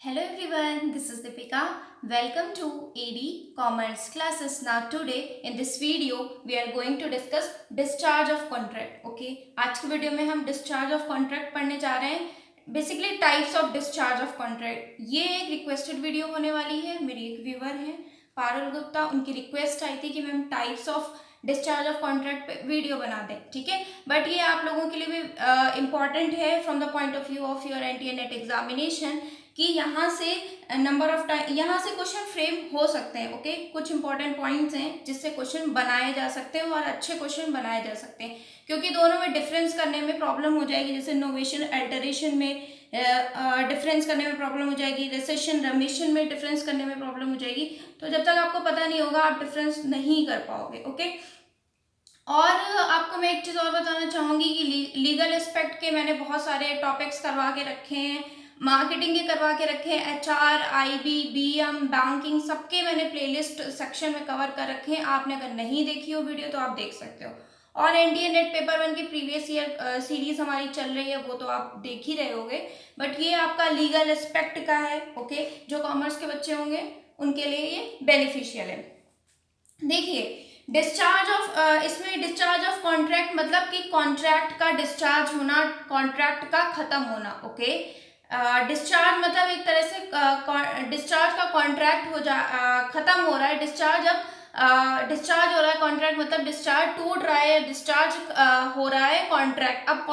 Hello everyone, this is Deepika. Welcome to AD Commerce classes. Now today in this video we are going to discuss discharge of contract. Okay, आज की video में हम discharge of contract पढ़ने जा रहे हैं. Basically types of discharge of contract. ये एक रिक्वेस्टेड वीडियो होने वाली है. मेरी एक व्यूअर है पारुल गुप्ता, उनकी रिक्वेस्ट आई थी कि ma'am types of discharge of contract पे वीडियो बना दें. ठीक है, बट ये आप लोगों के लिए भी इम्पॉर्टेंट है from the point of view of your NTA net examination कि यहाँ से नंबर ऑफ टाइम यहाँ से क्वेश्चन फ्रेम हो सकते हैं. ओके, कुछ इंपॉर्टेंट पॉइंट्स हैं जिससे क्वेश्चन बनाए जा सकते हैं और अच्छे क्वेश्चन बनाए जा सकते हैं, क्योंकि दोनों में डिफरेंस करने में प्रॉब्लम हो जाएगी. जैसे नोवेशन अल्टरेशन में डिफरेंस करने में प्रॉब्लम हो जाएगी, रिसेशन रमेशन में डिफरेंस करने में प्रॉब्लम हो जाएगी. तो जब तक आपको पता नहीं होगा आप डिफरेंस नहीं कर पाओगे. ओके, और आपको मैं एक चीज़ और बताना चाहूँगी कि लीगल एस्पेक्ट के मैंने बहुत सारे टॉपिक्स करवा के रखे हैं, मार्केटिंग के करवा के रखे हैं, एचआर, आईबी, बीएम, बैंकिंग, सबके मैंने प्लेलिस्ट सेक्शन में कवर कर रखे हैं. आपने अगर नहीं देखी हो वीडियो तो आप देख सकते हो. और एनडीए नेट पेपर 1 की प्रीवियस ईयर सीरीज हमारी चल रही है, वो तो आप देख ही रहे होगे. बट ये आपका लीगल एस्पेक्ट का है. ओके, जो कॉमर्स के बच्चे होंगे उनके लिए ये बेनिफिशियल है. देखिए, डिस्चार्ज ऑफ इसमें डिस्चार्ज ऑफ कॉन्ट्रैक्ट मतलब कि कॉन्ट्रैक्ट का डिस्चार्ज होना, कॉन्ट्रैक्ट का खत्म होना. ओके, डिस्चार्ज मतलब एक तरह से डिस्चार्ज का कॉन्ट्रैक्ट खत्म हो रहा है. डिस्चार्ज अब डिस्चार्ज हो रहा है कॉन्ट्रैक्ट मतलब डिस्चार्ज टूट रहा है, डिस्चार्ज हो रहा है कॉन्ट्रैक्ट. अब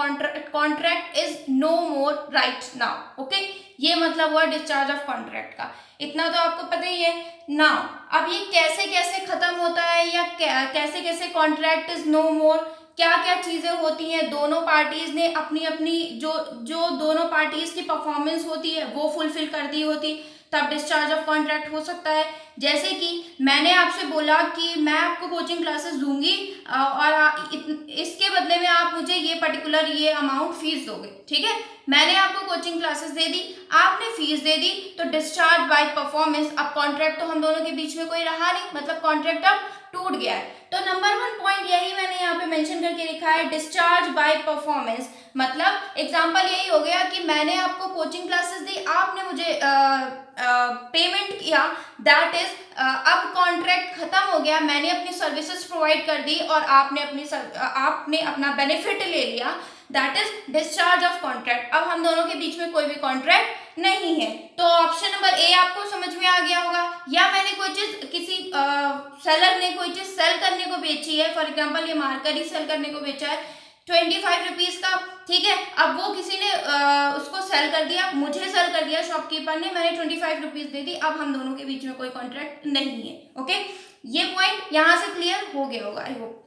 contract is no more right now. Okay, ये मतलब हुआ डिस्चार्ज ऑफ कॉन्ट्रैक्ट का. इतना तो आपको पता ही है. नाउ अब ये कैसे कैसे खत्म होता है या कैसे कैसे कॉन्ट्रैक्ट इज नो मोर, क्या क्या चीजें होती हैं, दोनों पार्टीज ने अपनी अपनी जो जो दोनों पार्टीज की परफॉर्मेंस होती है वो फुलफिल कर दी होती, तब डिस्चार्ज ऑफ कॉन्ट्रैक्ट हो सकता है. जैसे कि मैंने आपसे बोला कि मैं आपको कोचिंग क्लासेस दूंगी और इसके बदले में आप मुझे ये पर्टिकुलर ये अमाउंट फीस दोगे. ठीक है, मैंने आपको कोचिंग क्लासेस दे दी, आपने फीस दे दी, तो डिस्चार्ज बाय परफॉर्मेंस. अब कॉन्ट्रैक्ट तो हम दोनों के बीच में कोई रहा नहीं, मतलब कॉन्ट्रैक्ट अब टूट गया है. तो नंबर 1 पॉइंट यही मैंने यहाँ पे मेंशन करके लिखा है, डिस्चार्ज बाय परफॉर्मेंस. मतलब एग्जांपल यही हो गया कि मैंने आपको कोचिंग क्लासेस दी, आपने मुझे पेमेंट किया, दैट इज अब कॉन्ट्रैक्ट खत्म हो गया, मैंने अपनी सर्विसेज प्रोवाइड कर दी और आपने अपना बेनिफिट ले लिया, that is discharge of contract. अब हम दोनों के बीच में कोई भी कॉन्ट्रैक्ट नहीं है. तो ऑप्शन नंबर ए आपको समझ में आ गया होगा. या मैंने कोई चीज किसी सेलर ने कोई चीज सेल करने को बेची है, फॉर एग्जांपल ये मार्कर ही सेल करने को बेचा है 25 रुपीज का. ठीक है, अब वो किसी ने उसको सेल कर दिया, मुझे सेल कर दिया शॉपकीपर ने, मैंने 25 रुपीज दे दी. अब हम दोनों के बीच में कोई कॉन्ट्रैक्ट नहीं है. ओके, ये पॉइंट यहां से क्लियर हो गया होगा आई होप.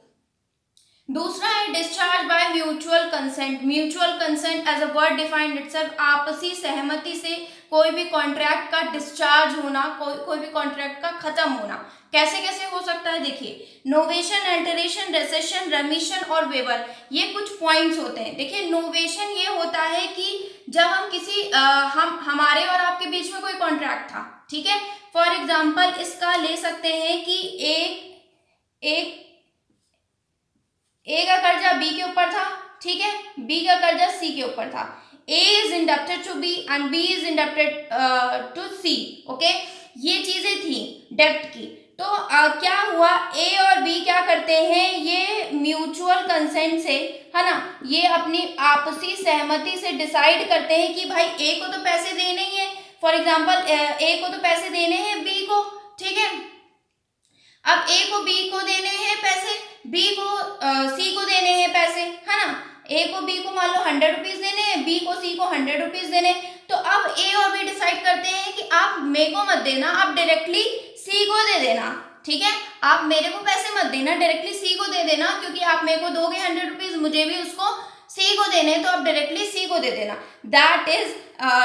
दूसरा है discharge by mutual consent. Mutual consent as a word defined itself, आपसी सहमति से कोई भी कॉन्ट्रैक्ट का डिस्चार्ज होना, कोई भी कॉन्ट्रैक्ट का खत्म होना. कैसे कैसे हो सकता है देखिए, नोवेशन, अल्टरेशन, रेसेशन, रेमिशन और वेवर, ये कुछ पॉइंट्स होते हैं. देखिए, नोवेशन ये होता है कि जब हम किसी हमारे और आपके बीच में कोई कॉन्ट्रैक्ट था. ठीक है, फॉर एग्जाम्पल इसका ले सकते हैं कि एक ए का कर्जा बी के ऊपर था. ठीक है, बी का कर्जा सी के ऊपर था. A is inducted to B and B is inducted to C. Okay, ये चीजें थी डेब्ट की. तो क्या हुआ, ए और बी क्या करते हैं, ये म्यूचुअल कंसेंट से, है ना, ये अपनी आपसी सहमति से डिसाइड करते हैं कि भाई ए को तो पैसे देने ही है. फॉर एग्जाम्पल ए को तो पैसे देने हैं बी को. ठीक है, अब ए को बी को देने हैं पैसे, बी को सी को देने हैं पैसे, है ना. ए को बी को मान लो 100 रुपीज देने हैं, बी को सी को 100 रुपीज देने. तो अब ए और बी डिसाइड करते हैं कि आप मेरे को मत देना, आप डायरेक्टली सी को दे देना. ठीक है, आप मेरे को पैसे मत देना, डायरेक्टली सी को दे देना, क्योंकि आप मेरे को दोगे 100 रुपीज, मुझे भी उसको सी को देने, तो आप डायरेक्टली सी को दे देना. That is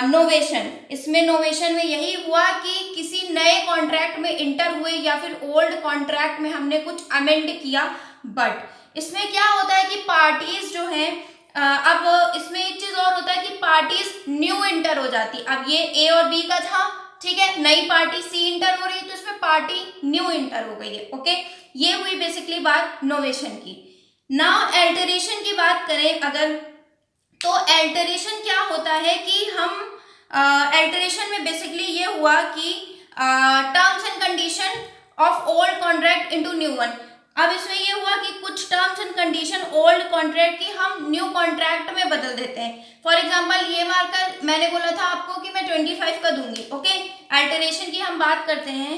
novation. इसमें नोवेशन में यही हुआ कि किसी नए कॉन्ट्रैक्ट में इंटर हुए या फिर ओल्ड कॉन्ट्रैक्ट में हमने कुछ अमेंड किया. बट इसमें क्या होता है कि पार्टीज जो हैं, अब इसमें एक चीज और होता है कि पार्टीज न्यू इंटर हो जाती. अब ये ए और बी का था, ठीक है, नई पार्टी सी इंटर हो रही है, तो इसमें पार्टी न्यू इंटर हो गई है. ओके, ये हुई बेसिकली बात नोवेशन की. नाउ अल्टरेशन की बात करें अगर, तो अल्टरेशन क्या होता है कि हम अल्टरेशन में बेसिकली हुआ कि terms and condition of old contract into new one. अब इसमें ये हुआ कि कुछ terms and condition old contract की हम न्यू कॉन्ट्रैक्ट में बदल देते हैं। फॉर एग्जांपल ये मार्कर मैंने बोला था आपको कि मैं 25 का दूंगी, ओके। अल्टरेशन की हम बात करते हैं,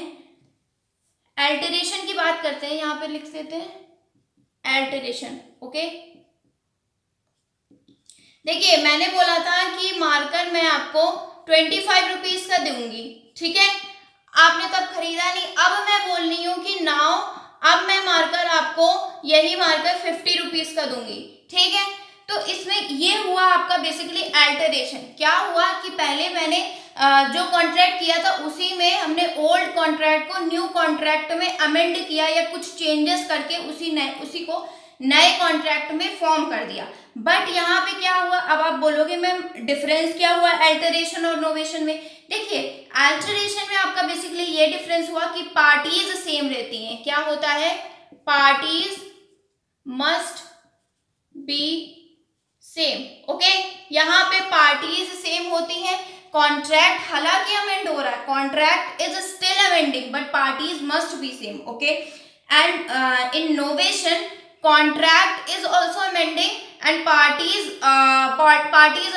अल्टरेशन की बात करते हैं, यहाँ पे लिख देते हैं अल्टरेशन, ओके। देखिए मैंने बोला था कि मार्कर मैं आपको 25 रुपीज का दूंगी, ठीक है। आपने तब खरीदा नहीं, अब मैं बोल रही हूँ कि नाउ अब मैं मार्कर आपको यही मार्कर 50 रुपीज का दूंगी, ठीक है। तो इसमें ये हुआ आपका बेसिकली अल्टरेशन। क्या हुआ कि पहले मैंने जो कॉन्ट्रैक्ट किया था उसी में हमने ओल्ड कॉन्ट्रैक्ट को न्यू कॉन्ट्रैक्ट में अमेंड किया या कुछ चेंजेस करके उसी को नए कॉन्ट्रैक्ट में फॉर्म कर दिया। बट यहाँ पे क्या हुआ, अब आप बोलोगे मैम डिफरेंस क्या हुआ अल्टरेशन और नोवेशन में। देखिए अल्टरेशन में आपका बेसिकली ये डिफरेंस हुआ कि पार्टीज सेम रहती हैं। क्या होता है, parties must be same, okay. यहाँ पे पार्टीज सेम होती हैं, कॉन्ट्रैक्ट हालांकि अमेंड हो रहा है, contract is still amending but parties must be same, okay. And in novation contract is also amending and parties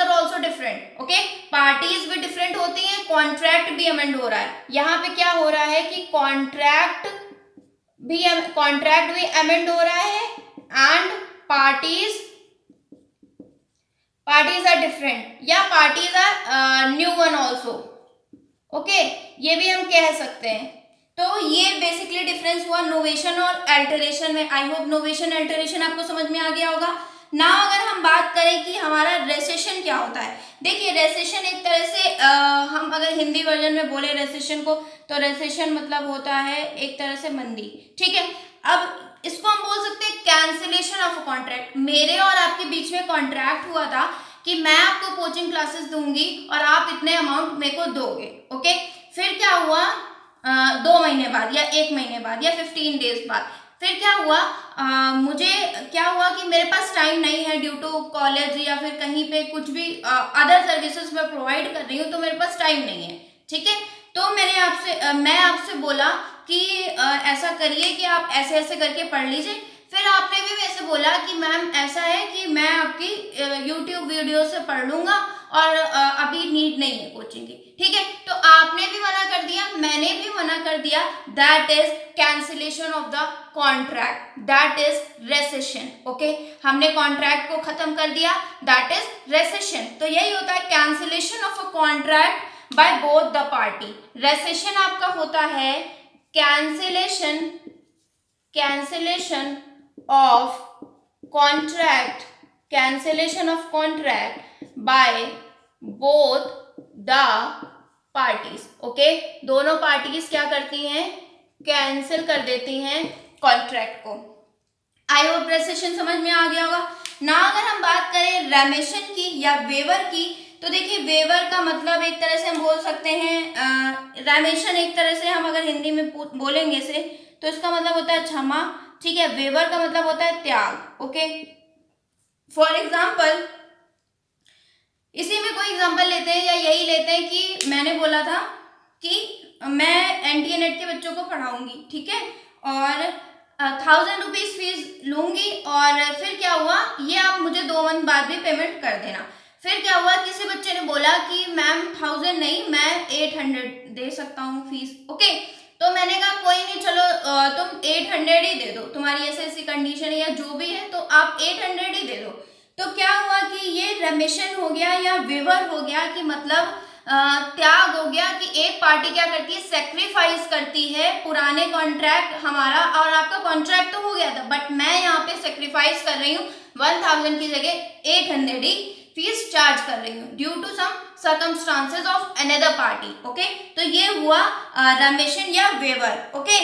are also different, okay। parties भी different होती हैं, contract भी amend हो रहा है। यहाँ पे क्या हो रहा है कि contract भी amend हो रहा है and parties are different या parties are new one also, okay। ये भी हम कह सकते हैं। तो ये बेसिकली डिफरेंस हुआ नोवेशन और अल्टरेशन में। आई होप नोवेशन अल्टरेशन आपको समझ में आ गया होगा ना। अगर हम बात करें कि हमारा रेसेशन क्या होता है, देखिए रेसेशन एक तरह से हम अगर हिंदी वर्जन में बोले रेसेशन को, तो रेसेशन मतलब होता है एक तरह से मंदी, ठीक है। अब इसको हम बोल सकते हैं कैंसिलेशन ऑफ अ कॉन्ट्रैक्ट। मेरे और आपके बीच में कॉन्ट्रैक्ट हुआ था कि मैं आपको कोचिंग क्लासेस दूंगी और आप इतने अमाउंट मेरे को दोगे, ओके। फिर क्या हुआ, 2 महीने बाद या 1 महीने बाद या 15 डेज बाद फिर क्या हुआ, मुझे क्या हुआ कि मेरे पास टाइम नहीं है ड्यू टू कॉलेज या फिर कहीं पे कुछ भी अदर सर्विसेज मैं प्रोवाइड कर रही हूँ, तो मेरे पास टाइम नहीं है, ठीक है। तो मैं आपसे बोला कि ऐसा करिए कि आप ऐसे ऐसे करके पढ़ लीजिए। फिर आपने भी वैसे बोला कि मैम ऐसा है कि मैं आपकी यूट्यूब वीडियो से पढ़ लूंगा और अभी नीड नहीं है कोचिंग की, ठीक है। तो आपने भी मना कर दिया, मैंने भी मना कर दिया, that is cancellation of the contract, that is recession, okay. हमने कॉन्ट्रैक्ट को खत्म कर दिया, दैट इज रेसेशन। तो यही होता है cancellation of a contract by both the party. Recession आपका होता है cancellation of contract by both the parties, okay. दोनों पार्टीज क्या करती हैं, कैंसिल कर देती हैं कॉन्ट्रैक्ट को। आई होप रेसेशन समझ में आ गया होगा ना। अगर हम बात करें रेमिशन की या वेवर की, तो देखिए वेवर का मतलब एक तरह से हम बोल सकते हैं, रेमिशन एक तरह से हम अगर हिंदी में बोलेंगे से तो इसका मतलब होता है क्षमा, ठीक है। वेवर का मतलब होता है त्याग, ओके। फॉर एग्जाम्पल इसी में कोई एग्जाम्पल लेते हैं या यही लेते हैं कि मैंने बोला था कि मैं NTA-NET के बच्चों को पढ़ाऊंगी, ठीक है, और 1000 रुपीज फीस लूंगी और फिर क्या हुआ, ये आप मुझे 2 मंथ बाद भी पेमेंट कर देना। फिर क्या हुआ, किसी बच्चे ने बोला कि मैम 1000 नहीं मैं 800 दे सकता हूँ फीस, ओके। तो मैंने कहा कोई नहीं, चलो तुम 800 ही दे दो, तुम्हारी ऐसी कंडीशन है या जो भी है तो आप 800 ही दे दो। तो क्या हुआ कि ये रेमिशन हो गया या वेवर हो गया कि मतलब त्याग हो गया कि एक पार्टी क्या करती है, सेक्रीफाइस करती है पुराने कॉन्ट्रैक्ट हमारा, और आपका कॉन्ट्रैक्ट तो हो गया था बट मैं यहाँ पे सेक्रीफाइस कर रही हूँ 1000 की जगह 800 ही फीस चार्ज कर रही हूँ due to some circumstances of another party, okay. तो ये हुआ रेमिशन या वेवर, ओके।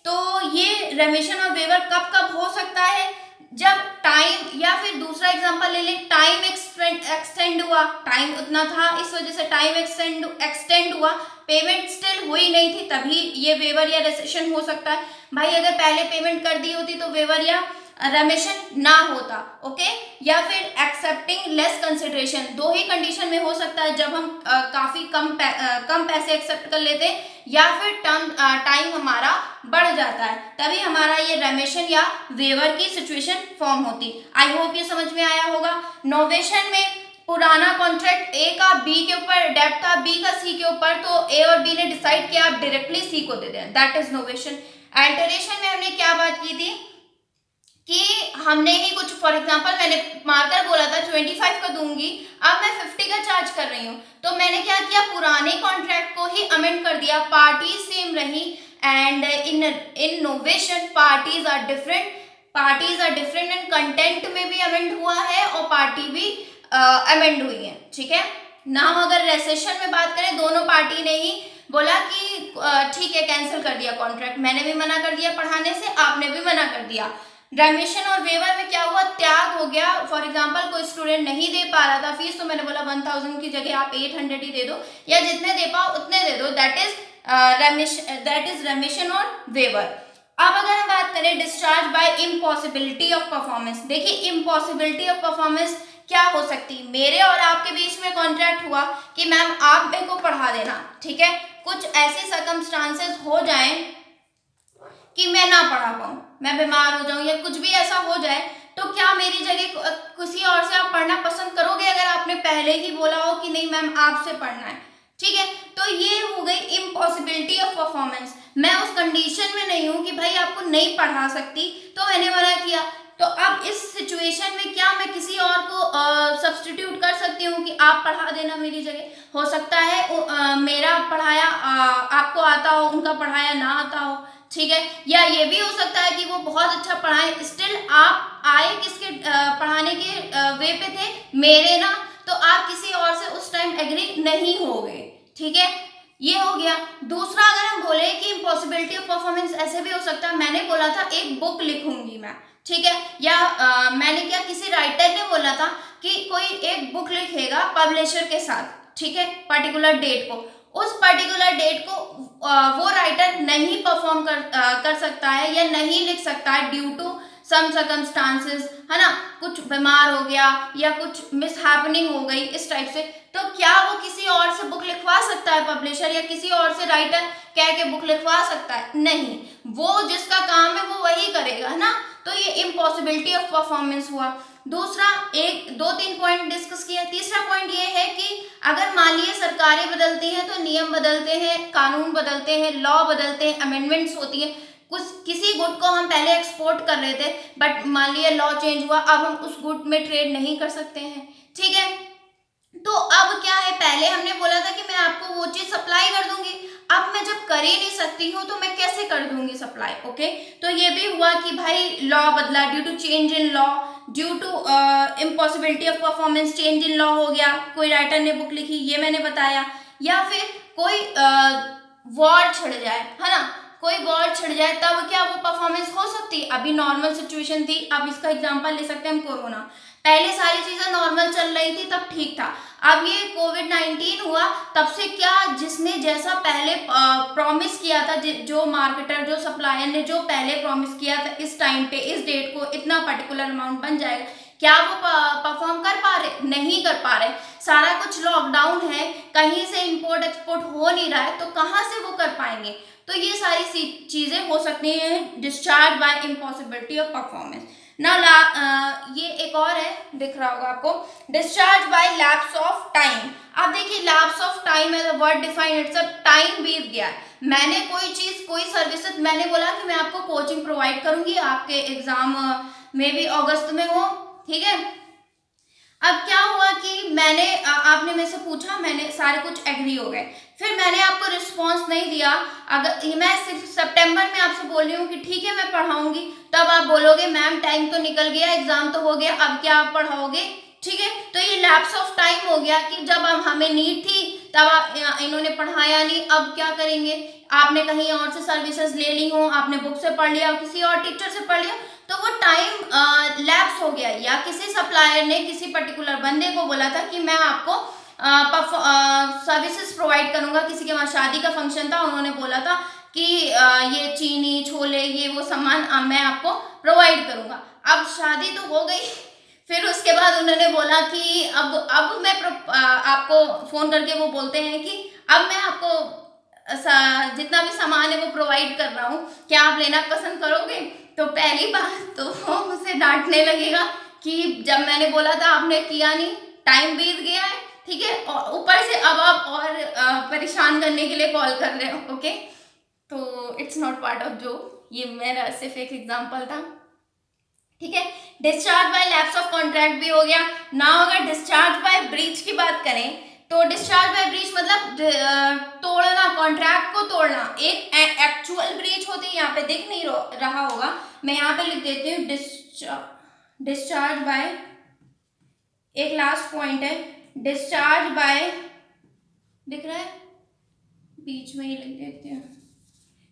तो ये रेमिशन और वेवर कब कब हो सकता है, जब टाइम, या फिर दूसरा एग्जांपल ले लें, टाइम एक्सटेंड हुआ, टाइम उतना था इस वजह से टाइम एक्सटेंड हुआ, पेमेंट स्टिल हुई नहीं थी, तभी ये वेवर या रेसेशन हो सकता है। भाई अगर पहले पेमेंट कर दी होती तो वेवर या रेमिशन ना होता, ओके, या फिर एक्सेप्टिंग लेस कंसिडरेशन। दो ही कंडीशन में हो सकता है, जब हम काफी कम पैसे एक्सेप्ट कर लेते हैं या फिर टाइम हमारा बढ़ जाता है, तभी हमारा ये रेमिशन या वेवर की सिचुएशन फॉर्म होती। आई होप ये समझ में आया होगा। नोवेशन में पुराना कॉन्ट्रैक्ट ए का बी के ऊपर डेब्ट था, बी का सी के ऊपर, तो ए और बी ने डिसाइड किया आप डायरेक्टली सी को दे दें, दैट इज नोवेशन। अल्टरेशन में हमने क्या बात की थी कि हमने ही कुछ, फॉर एग्जांपल मैंने मार्कर बोला था 25 का दूंगी, अब मैं 50 का चार्ज कर रही हूँ, तो मैंने क्या किया, पुराने कॉन्ट्रैक्ट को ही अमेंड कर दिया, पार्टी सेम रही। And in novation parties are different and content में भी अमेंड हुआ है और पार्टी भी अमेंड हुई है, ठीक है ना। अगर रेसेशन में बात करें, दोनों पार्टी ने ही बोला कि ठीक है कैंसिल कर दिया कॉन्ट्रैक्ट, मैंने भी मना कर दिया पढ़ाने से, आपने भी मना कर दिया। रेमिशन और वेवर में क्या हुआ, त्याग हो गया। फॉर एग्जांपल कोई स्टूडेंट नहीं दे पा रहा था फीस, तो मैंने बोला 1000 की जगह आप 800 ही दे दो, या जितने दे पाओ उतने दे दो, दैट इज रेमिशन और वेवर। अब अगर हम बात करें discharge by impossibility of performance, देखिए इम्पॉसिबिलिटी ऑफ परफॉर्मेंस क्या हो सकती है। मेरे और आपके बीच में कॉन्ट्रैक्ट हुआ कि मैम आप मेरे को पढ़ा देना, ठीक है, कुछ ऐसे सर्कमस्टांसेस हो जाएं कि मैं ना पढ़ा पाऊँ, मैं बीमार हो जाऊं या कुछ भी ऐसा हो जाए, तो क्या मेरी जगह किसी और से आप पढ़ना पसंद करोगे अगर आपने पहले ही बोला हो कि नहीं मैम आपसे पढ़ना है, ठीक है। तो ये हो गई इम्पॉसिबिलिटी ऑफ परफॉर्मेंस। मैं उस कंडीशन में नहीं हूं कि भाई आपको नहीं पढ़ा सकती, तो मैंने मना किया। तो अब इस सिचुएशन में क्या मैं किसी और को सब्स्टिट्यूट कर सकती हूँ कि आप पढ़ा देना मेरी जगह? हो सकता है मेरा पढ़ाया आपको आता हो, उनका पढ़ाया ना आता हो, ठीक है। या ये भी हो सकता है कि वो बहुत अच्छा पढ़ाए, स्टिल आप आए किसके पढ़ाने के वे पे थे, मेरे ना, तो आप किसी और से उस टाइम एग्री नहीं हो गए, ठीक है। ये हो गया। दूसरा अगर हम बोले कि इम्पॉसिबिलिटी ऑफ परफॉर्मेंस ऐसे भी हो सकता है, मैंने बोला था एक बुक लिखूंगी मैं, ठीक है, या मैंने क्या, किसी राइटर ने बोला था कि कोई एक बुक लिखेगा पब्लिशर के साथ, ठीक है, पर्टिकुलर डेट को, उस पर्टिकुलर डेट को वो राइटर नहीं परफॉर्म कर सकता है या नहीं लिख सकता है ड्यू टू सम सर्कमस्टांसेस, है ना, कुछ बीमार हो गया या कुछ मिसहैपनिंग हो गई इस टाइप से, तो क्या वो किसी और से बुक लिखवा सकता है पब्लिशर, या किसी और से राइटर कह के बुक लिखवा सकता है? नहीं, वो जिसका काम है वो वही करेगा, है ना। तो ये इम्पॉसिबिलिटी ऑफ परफॉर्मेंस हुआ। दूसरा, एक दो तीन पॉइंट डिस्कस किया। तीसरा पॉइंट ये है कि अगर मान लीजिए सरकारें बदलती हैं तो नियम बदलते हैं, कानून बदलते हैं, लॉ बदलते हैं, अमेंडमेंट्स होती हैं। कुछ किसी गुड को हम पहले एक्सपोर्ट कर रहे थे, बट मान लीजिए लॉ चेंज हुआ, अब हम उस गुड में ट्रेड नहीं कर सकते हैं, ठीक है। तो अब क्या है, पहले हमने बोला था कि मैं आपको वो चीज सप्लाई कर दूंगी, अब मैं जब कर ही नहीं सकती हूँ तो मैं कैसे कर दूंगी सप्लाई, ओके। तो ये भी हुआ कि भाई लॉ बदला, due to change in law, due to impossibility of performance, change in law हो गया, कोई राइटर ने बुक लिखी, ये मैंने बताया। या फिर कोई वॉर छिड़ जाए, है ना, कोई वॉर छिड़ जाए, तब क्या वो परफॉर्मेंस हो सकती है? अभी नॉर्मल सिचुएशन थी, अब इसका एग्जांपल ले सकते हैं हम कोरोना, पहले सारी चीजें नॉर्मल चल रही थी तब ठीक था, अब ये कोविड-19 हुआ, तब से क्या जिसने जैसा पहले प्रॉमिस किया था, जो मार्केटर, जो सप्लायर ने जो पहले प्रॉमिस किया था इस टाइम पे, इस डेट को इतना पर्टिकुलर अमाउंट बन जाएगा, क्या वो परफॉर्म कर पा रहे? नहीं कर पा रहे। सारा कुछ लॉकडाउन है, कहीं से इंपोर्ट एक्सपोर्ट हो नहीं रहा है, तो कहाँ से वो कर पाएंगे? तो ये सारी चीजें हो सकती हैं discharge by impossibility of performance. ना ये एक और है, दिख रहा होगा आपको, discharge by lapse of time. अब देखिए lapse of time as a word define, it's a time बीत गया है, मैंने कोई चीज, कोई सर्विसेज, मैंने बोला कि मैं आपको कोचिंग प्रोवाइड करूंगी, आपके एग्जाम में भी अगस्त में हो, ठीक है। अब क्या हुआ कि मैंने आपने मेरे से पूछा, मैंने सारे कुछ एग्री हो गए, फिर मैंने आपको रिस्पांस नहीं दिया। अगर मैं सिर्फ सितंबर में आपसे बोल रही हूँ कि ठीक है मैं पढ़ाऊंगी, तब आप बोलोगे मैम टाइम तो निकल गया, एग्जाम तो हो गया, अब क्या आप पढ़ाओगे, ठीक है। तो ये लैप्स ऑफ टाइम हो गया कि जब अब हमें नीड थी तब आप इन्होंने पढ़ाया नहीं, अब क्या करेंगे? आपने कहीं और से सर्विसेज ले ली हो, आपने बुक से पढ़ लिया, किसी और टीचर से पढ़ लिया, तो वो टाइम लैप्स हो गया। या किसी सप्लायर ने किसी पर्टिकुलर बंदे को बोला था कि मैं आपको सर्विसेज प्रोवाइड करूंगा, किसी के वहाँ शादी का फंक्शन था, उन्होंने बोला था कि ये चीनी छोले ये वो सामान मैं आपको प्रोवाइड करूंगा। अब शादी तो हो गई, फिर उसके बाद उन्होंने बोला कि अब मैं आपको फोन करके वो बोलते हैं कि अब मैं आपको जितना भी सामान है वो प्रोवाइड कर रहा हूँ, क्या आप लेना पसंद करोगे? तो पहली बात तो वो मुझे डांटने लगेगा कि जब मैंने बोला था आपने किया नहीं, टाइम बीत गया है, ठीक है, और ऊपर से अब आप और परेशान करने के लिए कॉल कर रहे हो। ओके, तो इट्स नॉट पार्ट ऑफ जो, ये मेरा सिर्फ एक एग्जाम्पल था, ठीक है। Discharge by lapse of contract भी हो गया। नाउ अगर डिस्चार्ज बाय ब्रीच की बात करें तो डिस्चार्ज बाय ब्रीच मतलब तोड़ना, कॉन्ट्रैक्ट को तोड़ना। एक एक्चुअल ब्रीच होती है, यहाँ पे दिख नहीं रहा होगा, मैं यहाँ पे लिख देती हूँ डिस्चार्ज बाय, एक लास्ट पॉइंट है डिस्चार्ज बाय, दिख रहा है, बीच में ही लिख देती हूँ,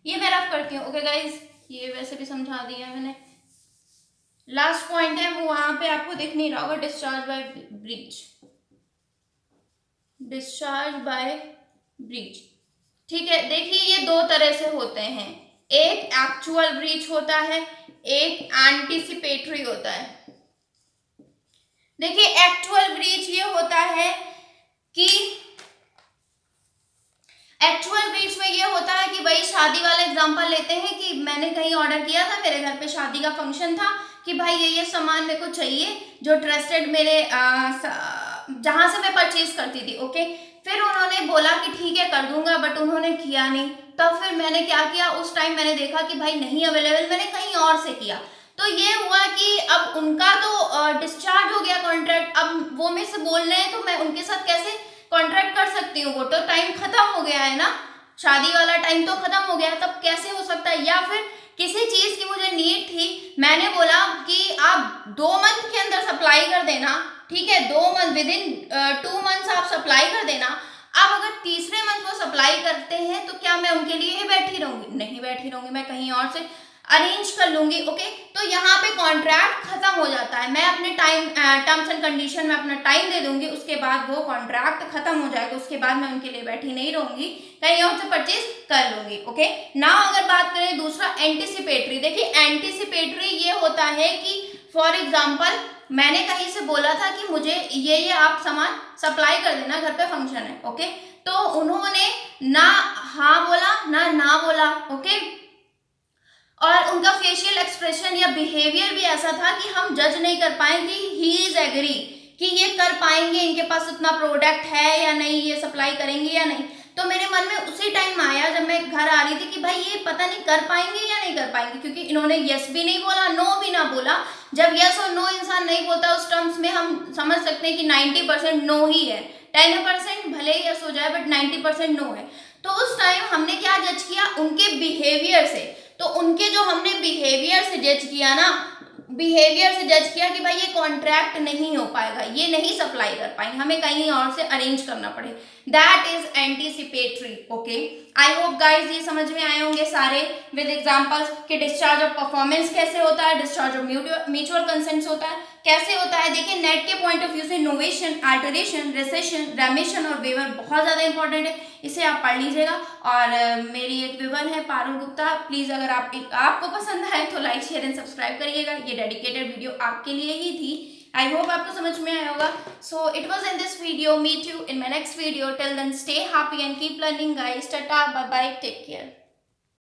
ये मैं रफ करती हूँ। ओके गाइज, ये वैसे भी समझा दिया है मैंने, लास्ट पॉइंट है वो वहां पे आपको दिख नहीं रहा होगा, discharge by breach, discharge by breach, ठीक है। देखिए ये दो तरह से होते हैं, एक एक्चुअल ब्रीच होता है, एक एंटीसिपेटरी होता है। देखिए एक्चुअल ब्रीच ये होता है कि एक्चुअल ब्रीच में ये होता है कि वही शादी वाला एग्जांपल लेते हैं कि मैंने कहीं ऑर्डर किया था, मेरे घर पे शादी का फंक्शन था कि भाई ये सामान मेरे को चाहिए, जो ट्रस्टेड मेरे जहां से मैं परचेज करती थी। ओके, फिर उन्होंने बोला कि ठीक है कर दूंगा, बट उन्होंने किया नहीं। तब फिर मैंने क्या किया, उस टाइम मैंने देखा कि भाई नहीं अवेलेबल, मैंने कहीं और से किया। तो ये हुआ कि अब उनका तो डिस्चार्ज हो गया कॉन्ट्रैक्ट, अब वो मेरे से बोल रहे हैं तो मैं उनके साथ कैसे कॉन्ट्रैक्ट कर सकती हूँ, वो तो टाइम खत्म हो गया है ना, शादी वाला टाइम तो खत्म हो गया, तब कैसे हो सकता है। या फिर किसी चीज की मुझे नीड थी, मैंने बोला कि आप 2 मंथ के अंदर सप्लाई कर देना, ठीक है, 2 मंथ, विद इन 2 मंथ्स आप सप्लाई कर देना। अब अगर तीसरे मंथ वो सप्लाई करते हैं तो क्या मैं उनके लिए ही बैठी रहूंगी? नहीं बैठी रहूंगी, मैं कहीं और से अरेंज कर लूंगी। ओके, तो यहाँ पे कॉन्ट्रैक्ट खत्म हो जाता है, मैं अपने टाइम टर्म्स एंड कंडीशन में अपना टाइम दे दूंगी, उसके बाद वो कॉन्ट्रैक्ट खत्म हो जाएगा, उसके बाद मैं उनके लिए बैठी नहीं रहूंगी, कहीं और से परचेज कर लूंगी। ओके, ना अगर बात करें दूसरा एंटीसिपेटरी, देखिए एंटीसिपेटरी ये होता है कि फॉर एग्जाम्पल मैंने कहीं से बोला था कि मुझे ये आप सामान सप्लाई कर देना, घर पे फंक्शन है। ओके, तो उन्होंने ना हाँ बोला ना बोला। ओके, और उनका फेशियल एक्सप्रेशन या बिहेवियर भी ऐसा था कि हम जज नहीं कर पाए कि ही इज एग्री कि ये कर पाएंगे, इनके पास उतना प्रोडक्ट है या नहीं, ये सप्लाई करेंगे या नहीं। तो मेरे मन में उसी टाइम आया जब मैं घर आ रही थी कि भाई ये पता नहीं कर पाएंगे या नहीं कर पाएंगे, क्योंकि इन्होंने यस भी नहीं बोला, नो भी ना बोला। जब यस और नो इंसान नहीं बोलता उस टर्म्स में हम समझ सकते हैं कि 90% नो ही है, 10% भले ही यस हो जाए बट 90% नो है। तो उस टाइम हमने क्या जज किया, उनके बिहेवियर से। तो उनके जो हमने बिहेवियर से जज किया ना, बिहेवियर से जज किया कि भाई ये कॉन्ट्रैक्ट नहीं हो पाएगा, ये नहीं सप्लाई कर पाएंगे, हमें कहीं और से अरेंज करना पड़े, that is anticipatory. Okay, I hope guys ये समझ में आए होंगे सारे विद एग्जांपल्स कि डिस्चार्ज ऑफ परफॉर्मेंस कैसे होता है, डिस्चार्ज ऑफ म्यूचुअल कंसेंट होता है कैसे होता है। देखिए नेट के पॉइंट ऑफ व्यू से नोवेशन, अल्टरेशन, रेसेशन, रेमिशन और वेवर बहुत ज्यादा इंपॉर्टेंट है, इसे आप पढ़ लीजिएगा। और मेरी एक विवर है पारुल गुप्ता, प्लीज अगर आपको पसंद आए तो लाइक शेयर एंड सब्सक्राइब करिएगा, ये डेडिकेटेड वीडियो आपके लिए ही थी। आई होप आपको समझ में आया होगा। So it was in this video, meet you in my next video, till then stay happy and keep learning guys, ta-ta bye bye, take care.